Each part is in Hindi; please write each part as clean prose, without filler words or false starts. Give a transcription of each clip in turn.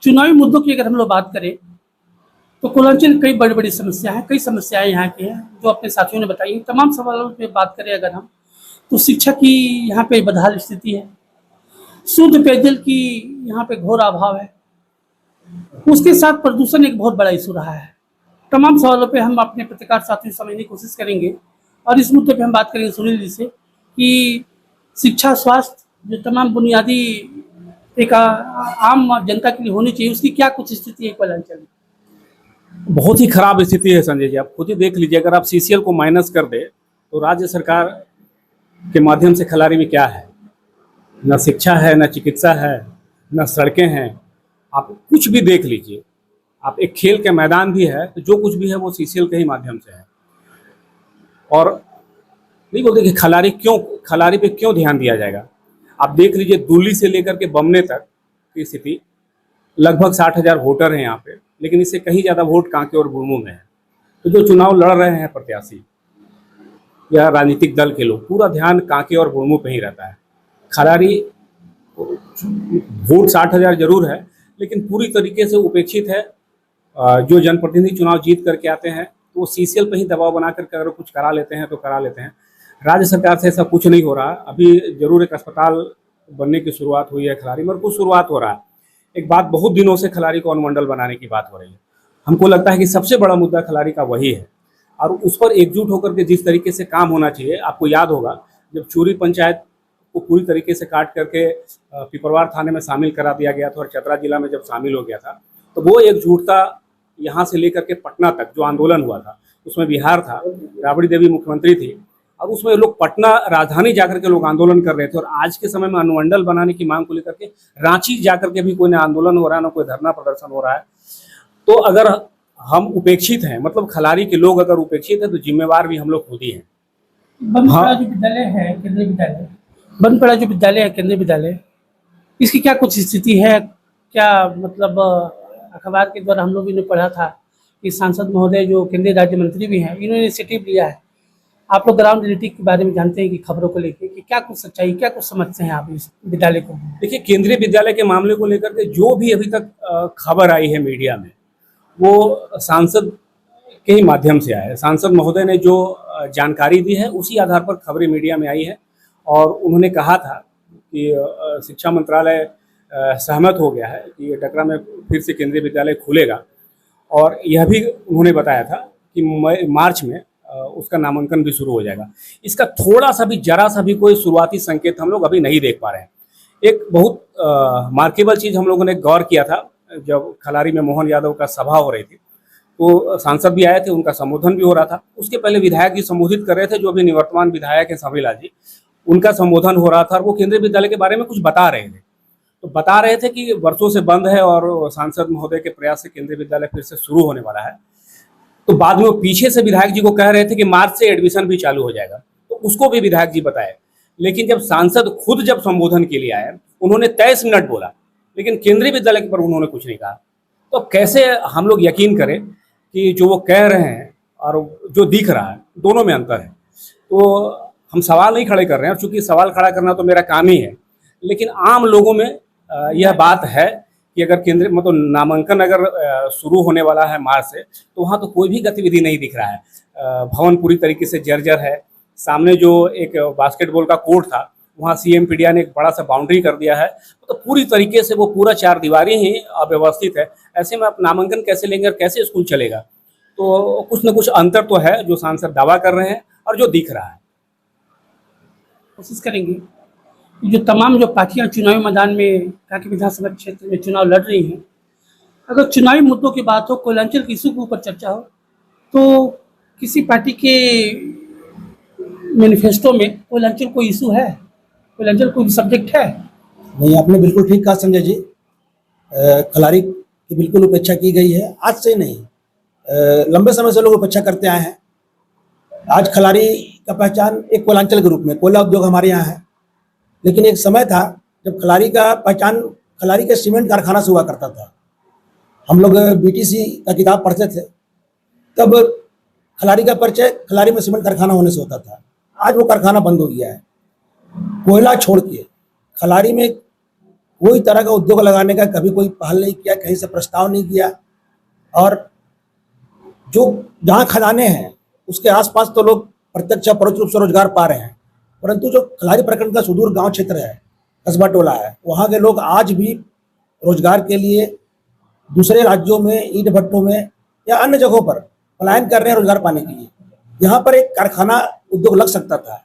चुनावी मुद्दों की अगर हम लोग बात करें तो कोयलांचल कई बड़ी बड़ी समस्याएं हैं, कई समस्याएं यहाँ की हैं जो अपने साथियों ने बताई। तमाम सवालों पे बात करें अगर हम, तो शिक्षा की यहाँ पे बदहाल स्थिति है, शुद्ध पेयजल की यहाँ पे घोर अभाव है, उसके साथ प्रदूषण एक बहुत बड़ा इशू रहा है। तमाम सवालों पे हम अपने पत्रकार साथियों से समझने की कोशिश करेंगे और इस मुद्दे पे हम बात करेंगे सुनील जी से कि शिक्षा, स्वास्थ्य जो तमाम बुनियादी एक आम जनता के लिए होनी चाहिए, उसकी क्या कुछ स्थिति है कोयलांचल में। बहुत ही खराब स्थिति है संजय जी। आप खुद ही देख लीजिए, अगर आप सीसीएल को माइनस कर दे तो राज्य सरकार के माध्यम से खलारी में क्या है? न शिक्षा है, न चिकित्सा है, न सड़कें हैं। आप कुछ भी देख लीजिए, आप एक खेल के मैदान भी है तो जो कुछ भी है वो सीसीएल के ही माध्यम से है। और नहीं बोलते कि खलारी पे क्यों ध्यान दिया जाएगा। आप देख लीजिए, दूली से लेकर के बमने तक की स्थिति, लगभग 60,000 वोटर हैं यहाँ पे, लेकिन इससे कहीं ज़्यादा वोट कांके और बुरमू में है। तो जो चुनाव लड़ रहे हैं प्रत्याशी या राजनीतिक दल के लोग, पूरा ध्यान कांके और बुरमू पे ही रहता है। खलारी वोट 60,000 जरूर है, लेकिन पूरी तरीके से उपेक्षित है। जो जनप्रतिनिधि चुनाव जीत करके आते हैं तो वो सीसीएल पे ही दबाव बना करके अगर कुछ करा लेते हैं तो करा लेते हैं। राज्य सरकार से ऐसा कुछ नहीं हो रहा। अभी जरूर एक अस्पताल बनने की शुरुआत हुई है खलारी में, और कुछ शुरुआत हो रहा है। एक बात बहुत दिनों से खलारी को अनुमंडल बनाने की बात हो रही है। हमको लगता है कि सबसे बड़ा मुद्दा खलारी का वही है, और उस पर एकजुट होकर के जिस तरीके से काम होना चाहिए। आपको याद होगा जब चूरी पंचायत को पूरी तरीके से काट करके पिपरवार थाने में शामिल करा दिया गया था और चतरा जिला में जब शामिल हो गया था, तो वो एकजुटता यहाँ से लेकर के पटना तक जो आंदोलन हुआ था, उसमें बिहार था, राबड़ी देवी मुख्यमंत्री थी, और उसमें लोग पटना राजधानी जाकर के लोग आंदोलन कर रहे थे। और आज के समय में अनुमंडल बनाने की मांग को लेकर के रांची जाकर के भी कोई ना आंदोलन हो रहा है, ना कोई धरना प्रदर्शन हो रहा है। तो अगर हम उपेक्षित हैं, मतलब खलारी के लोग अगर उपेक्षित हैं, तो जिम्मेवार भी हम लोग खुद ही हैं। बनपड़ा जो विद्यालय है, केंद्रीय विद्यालय, बनपड़ा जो विद्यालय है, केंद्रीय विद्यालय, इसकी क्या कुछ स्थिति है? क्या मतलब अखबार के द्वारा हम लोग ने पढ़ा था कि सांसद महोदय जो केंद्रीय राज्य मंत्री भी हैं, इन्होंने इनिशिएटिव लिया है। आप लोग ग्राउंड रियलिटी के बारे में जानते हैं कि खबरों को लेकर कि क्या कुछ सच्चाई, क्या कुछ समझते हैं आप इस विद्यालय को? देखिए, केंद्रीय विद्यालय के मामले को लेकर के जो भी अभी तक खबर आई है मीडिया में, वो सांसद के ही माध्यम से आया है। सांसद महोदय ने जो जानकारी दी है उसी आधार पर खबरें मीडिया में आई है, और उन्होंने कहा था कि शिक्षा मंत्रालय सहमत हो गया है कि डकरा में फिर से केंद्रीय विद्यालय खुलेगा। और यह भी उन्होंने बताया था कि मार्च में उसका नामांकन भी शुरू हो जाएगा। इसका थोड़ा सा भी, जरा सा भी कोई शुरुआती संकेत हम लोग अभी नहीं देख पा रहे हैं। एक बहुत मार्केबल चीज़ हम लोगों ने गौर किया था, जब खलारी में मोहन यादव का सभा हो रही थी तो सांसद भी आए थे, उनका संबोधन भी हो रहा था। उसके पहले विधायक जी संबोधित कर रहे थे, जो अभी निवर्तमान विधायक हैं समीला जी, उनका संबोधन हो रहा था, और वो केंद्रीय विद्यालय के बारे में कुछ बता रहे थे। तो बता रहे थे कि वर्षों से बंद है और सांसद महोदय के प्रयास से केंद्रीय विद्यालय फिर से शुरू होने वाला है। तो बाद में वो पीछे से विधायक जी को कह रहे थे कि मार्च से एडमिशन भी चालू हो जाएगा, तो उसको भी विधायक जी बताए। लेकिन जब सांसद खुद जब संबोधन के लिए आए, उन्होंने 23 मिनट बोला, लेकिन केंद्रीय विद्यालय पर उन्होंने कुछ नहीं कहा। तो कैसे हम लोग यकीन करें कि जो वो कह रहे हैं और जो दिख रहा है, दोनों में अंतर है। तो हम सवाल नहीं खड़े कर रहे हैं, चूंकि सवाल खड़ा करना तो मेरा काम ही है, लेकिन आम लोगों में यह बात है कि अगर केंद्रीय मतलब नामांकन अगर शुरू होने वाला है मार्च से, तो वहाँ तो कोई भी गतिविधि नहीं दिख रहा है। भवन पूरी तरीके से जर्जर है। सामने जो एक बास्केटबॉल का कोर्ट था, वहाँ सीएम पीडिया ने एक बड़ा सा बाउंड्री कर दिया है, तो पूरी तरीके से वो पूरा 4 दीवारी ही अव्यवस्थित है। ऐसे में आप नामांकन कैसे लेंगे और कैसे स्कूल चलेगा? तो कुछ न कुछ अंतर तो है जो सांसद दावा कर रहे हैं और जो दिख रहा है। कोशिश करेंगे जो तमाम जो पार्टियां चुनावी मैदान में कांके विधानसभा क्षेत्र में चुनाव लड़ रही हैं, अगर चुनावी मुद्दों की बात हो, कोयलांचल के इशू के ऊपर चर्चा हो, तो किसी पार्टी के मैनिफेस्टो में कोयलांचल कोई इशू है, कोयलांचल कोई सब्जेक्ट है? नहीं, आपने बिल्कुल ठीक कहा संजय जी। खलारी की बिल्कुल उपेक्षा की गई है, आज से नहीं, लंबे समय से लोग उपेक्षा करते आए हैं। आज खलारी का पहचान एक कोयलांचल के रूप में, कोयला उद्योग हमारे यहाँ है, लेकिन एक समय था जब खलारी का पहचान खलारी के सीमेंट कारखाना से हुआ करता था। हम लोग बीटीसी का किताब पढ़ते थे, तब खलारी का परिचय खलारी में सीमेंट कारखाना होने से होता था। आज वो कारखाना बंद हो गया है। कोयला छोड़ के खलारी में कोई तरह का उद्योग लगाने का कभी कोई पहल नहीं किया, कहीं से प्रस्ताव नहीं किया। और जो जहाँ खदानें हैं उसके आसपास तो लोग प्रत्यक्ष या परोक्ष रूप से रोजगार पा रहे हैं, परंतु जो खलारी प्रखंड का सुदूर गांव क्षेत्र है, कस्बा टोला है, वहाँ के लोग आज भी रोजगार के लिए दूसरे राज्यों में, ईंट भट्टों में या अन्य जगहों पर पलायन कर रहे हैं रोजगार पाने के लिए। यहाँ पर एक कारखाना उद्योग लग सकता था।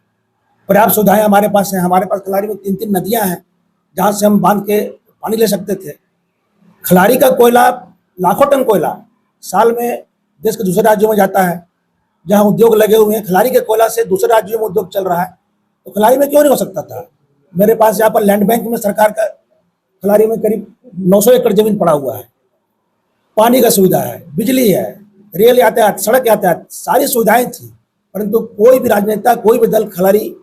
पर्याप्त सुविधाएं हमारे पास हैं। हमारे पास खलारी में 3-3 नदियां हैं जहाँ से हम बांध के पानी ले सकते थे। खलारी का कोयला, लाखों टन कोयला साल में देश के दूसरे राज्यों में जाता है। जहाँ उद्योग लगे हुए हैं, खलारी के कोयला से दूसरे राज्यों में उद्योग चल रहा है, तो खलारी में क्यों नहीं हो सकता था? मेरे पास यहाँ पर लैंड बैंक में सरकार का खलारी में करीब 900 एकड़ जमीन पड़ा हुआ है। पानी का सुविधा है, बिजली है, रेल यातायात, सड़क यातायात, सारी सुविधाएं थी, परंतु कोई भी राजनेता, कोई भी दल खलारी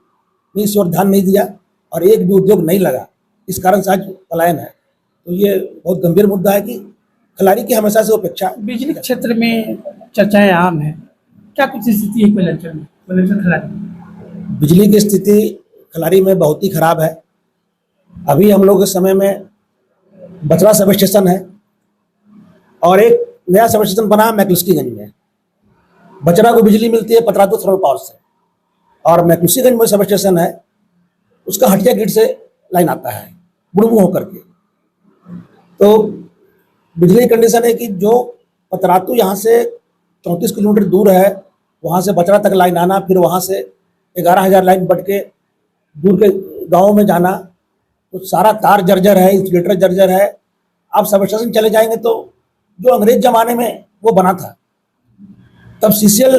में इस ओर ध्यान नहीं दिया और एक भी उद्योग नहीं लगा। इस कारण से आज पलायन है। तो ये बहुत गंभीर मुद्दा है कि खलारी की हमेशा से उपेक्षा। बिजली के क्षेत्र में चर्चाएं आम है, क्या कुछ स्थिति है कोयलांचल में, कोयलांचल खलारी में? बिजली की स्थिति खलारी में बहुत ही खराब है। अभी हम लोग के समय में बचरा सब स्टेशन है और एक नया सब स्टेशन बना मैकलुस्कीगंज में। बचरा को बिजली मिलती है पतरातू थर्मल पावर से, और मैकलुस्कीगंज में सब स्टेशन है, उसका हटिया ग्रिड से लाइन आता है बुड़बू होकर के। तो बिजली की कंडीशन है कि जो पतरातू यहाँ से 34 किलोमीटर दूर है, वहाँ से बचरा तक लाइन आना, फिर वहाँ से 11,000 लाइन बढ़ के दूर के गाँव में जाना, तो सारा तार जर्जर है, इंसुलेटर जर्जर है। आप सब स्टेशन चले जाएंगे तो जो अंग्रेज जमाने में वो बना था, तब CCL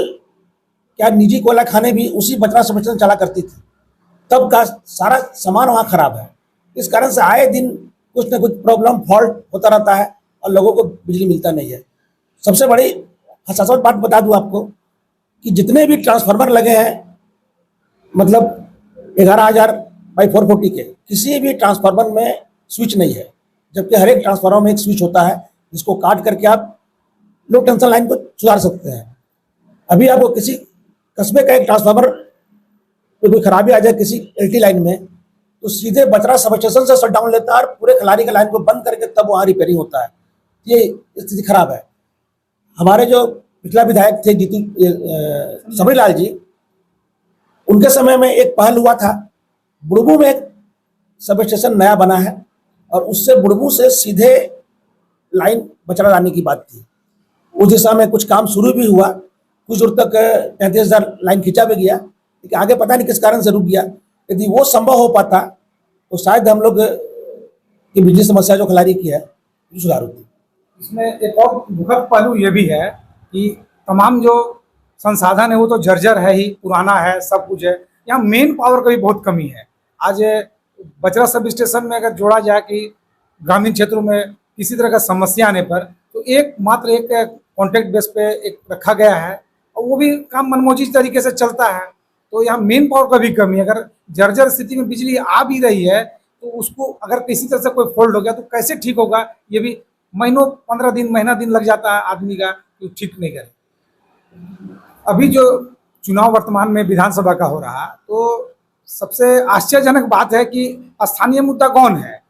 क्या निजी कोयला खाने भी उसी बचरा सब स्टेशन चला करती थी, तब का सारा सामान वहाँ खराब है। इस कारण से आए दिन कुछ न कुछ प्रॉब्लम, फॉल्ट होता रहता है और लोगों को बिजली मिलता नहीं है। सबसे बड़ी हसास बात बता दूं आपको कि जितने भी ट्रांसफार्मर लगे हैं, मतलब 11,000/440 के, किसी भी ट्रांसफार्मर में स्विच नहीं है, जबकि हर एक ट्रांसफार्मर में एक स्विच होता है जिसको काट करके आप लो टेंशन लाइन को सुधार सकते हैं। अभी आपको किसी कस्बे का एक ट्रांसफार्मर में कोई खराबी आ जाए किसी LT लाइन में, तो सीधे बचरा सब स्टेशन से शट डाउन लेता है और पूरे खलारी के लाइन को बंद करके तब वहाँ रिपेयरिंग होता है। ये स्थिति खराब है। हमारे जो पिछला विधायक थे समरीलाल जी, उनके समय में एक पहल हुआ था, बुड़बू में एक सब स्टेशन नया बना है और उससे बुड़बू से सीधे लाइन बचरा लाने की बात थी। उस दिशा में कुछ काम शुरू भी हुआ, कुछ दूर तक 33,000 लाइन खींचा भी गया, लेकिन आगे पता नहीं किस कारण से रुक गया। यदि वो संभव हो पाता तो शायद हम लोग की बिजली समस्या जो खलारी की है सुधार होती। इसमें एक और दुखद पहलू ये भी है कि तमाम जो संसाधन है वो तो जर्जर है ही, पुराना है, सब कुछ है। यहाँ मेन पावर का भी बहुत कमी है। आज बचरा सब स्टेशन में अगर जोड़ा जाए कि ग्रामीण क्षेत्रों में किसी तरह का समस्या आने पर तो एक कॉन्ट्रैक्ट बेस पे एक रखा गया है और वो भी काम मनमोजी तरीके से चलता है। तो यहाँ मेन पावर का भी कमी है। अगर जर्जर स्थिति में बिजली आ भी रही है तो उसको अगर किसी तरह से कोई फॉल्ट हो गया तो कैसे ठीक होगा, ये भी महीनों 15 दिन, महीना दिन लग जाता है आदमी का तो ठीक नहीं करे। अभी जो चुनाव वर्तमान में विधानसभा का हो रहा, तो सबसे आश्चर्यजनक बात है कि स्थानीय मुद्दा कौन है?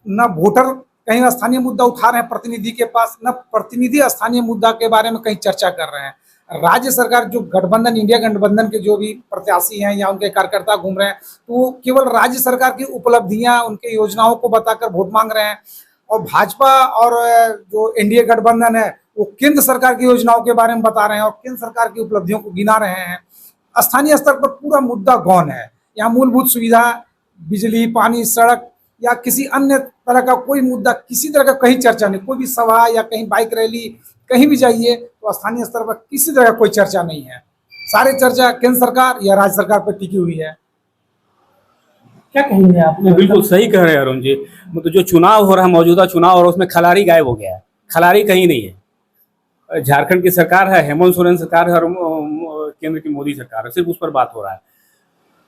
न वोटर कहीं स्थानीय मुद्दा उठा रहे हैं प्रतिनिधि के पास, न प्रतिनिधि स्थानीय मुद्दा के बारे में कहीं चर्चा कर रहे हैं। राज्य सरकार जो गठबंधन, इंडिया गठबंधन के जो भी प्रत्याशी हैं या उनके कार्यकर्ता घूम रहे हैं, तो वो केवल राज्य सरकार की उपलब्धियां, उनके योजनाओं को बताकर वोट मांग रहे हैं। और भाजपा और जो एनडीए गठबंधन है वो केंद्र सरकार की योजनाओं के बारे में बता रहे हैं और केंद्र सरकार की उपलब्धियों को गिना रहे हैं। स्थानीय स्तर पर पूरा मुद्दा कौन है? यहाँ मूलभूत सुविधा, बिजली, पानी, सड़क या किसी अन्य तरह का कोई मुद्दा, किसी तरह का कहीं चर्चा नहीं। कोई भी सभा या कहीं बाइक रैली, कहीं भी जाइए तो स्थानीय स्तर पर किसी तरह का कोई चर्चा नहीं है। सारे चर्चा केंद्र सरकार या राज्य सरकार पर टिकी हुई है। क्या कहेंगे आप? बिल्कुल सही कह रहे हैं अरुण जी। मतलब जो चुनाव हो रहा है, मौजूदा चुनाव हो रहा है, उसमें खलारी गायब हो गया है। खलारी कहीं नहीं है। झारखंड की सरकार है, हेमंत सोरेन सरकार है और केंद्र की मोदी सरकार है, सिर्फ उस पर बात हो रहा है।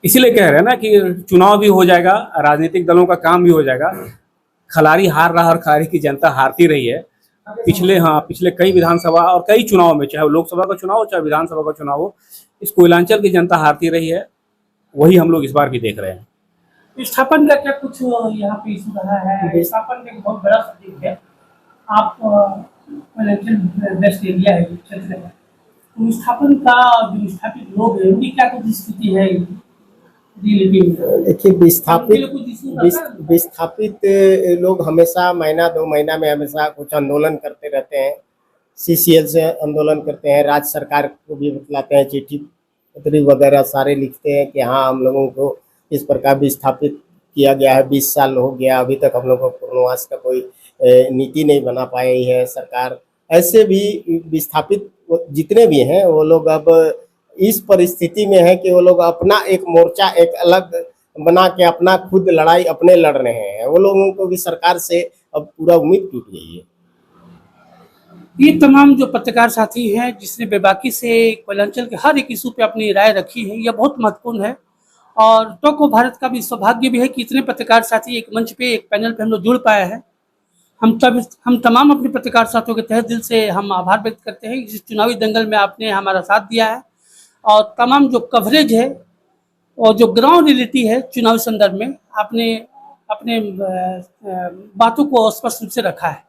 इसीलिए कह रहे हैं ना कि चुनाव भी हो जाएगा, राजनीतिक दलों का काम भी हो जाएगा। खलारी हार रहा और खलारी की जनता हारती रही है पिछले कई विधानसभा और कई चुनाव में, चाहे लोकसभा का चुनाव हो चाहे विधानसभा का चुनाव हो, इस कोयलांचल की जनता हारती रही है। वही हम लोग इस बार भी देख रहे हैं। विस्थापन का क्या कुछ यहाँ पे इशू रहा है? विस्थापन एक बहुत बड़ा सब्जेक्ट है। आप वेस्ट एरिया है क्षेत्र है, तो विस्थापन का जो विस्थापित लोग हैं उनकी क्या कुछ स्थिति है रियलिटी में? देखिए, उनके लिए कुछ issue रहता है? विस्थापित लोग हमेशा महीना 2 महीना में हमेशा कुछ आंदोलन करते रहते हैं। सीसीएल से आंदोलन करते हैं, राज्य सरकार को भी बतलाते हैं, चिट्ठी पत्री वगैरह सारे लिखते हैं कि हाँ हम लोगों को इस प्रकार विस्थापित किया गया है, 20 साल हो गया, अभी तक हम लोगों को पुनर्वास का कोई नीति नहीं बना पाई है सरकार। ऐसे भी विस्थापित जितने भी हैं वो लोग अब इस परिस्थिति में है कि वो लोग अपना एक मोर्चा एक अलग बना के अपना खुद लड़ाई अपने लड़ रहे हैं। वो लोगों को भी सरकार से अब पूरा उम्मीद टूट गई है। ये तमाम जो पत्रकार साथी हैं जिसने बेबाकी से कोयलांचल के हर एक इशू पे अपनी राय रखी है, यह बहुत महत्वपूर्ण है। और टॉक ऑफ भारत का भी सौभाग्य भी है कि इतने पत्रकार साथी एक मंच पे एक पैनल पे हम लोग जुड़ पाए हैं। हम तमाम अपने पत्रकार साथियों के तहे दिल से हम आभार व्यक्त करते हैं। इस चुनावी दंगल में आपने हमारा साथ दिया है और तमाम जो कवरेज है और जो ग्राउंड रियलिटी है चुनावी संदर्भ में आपने अपने बातों को स्पष्ट रूप से रखा है।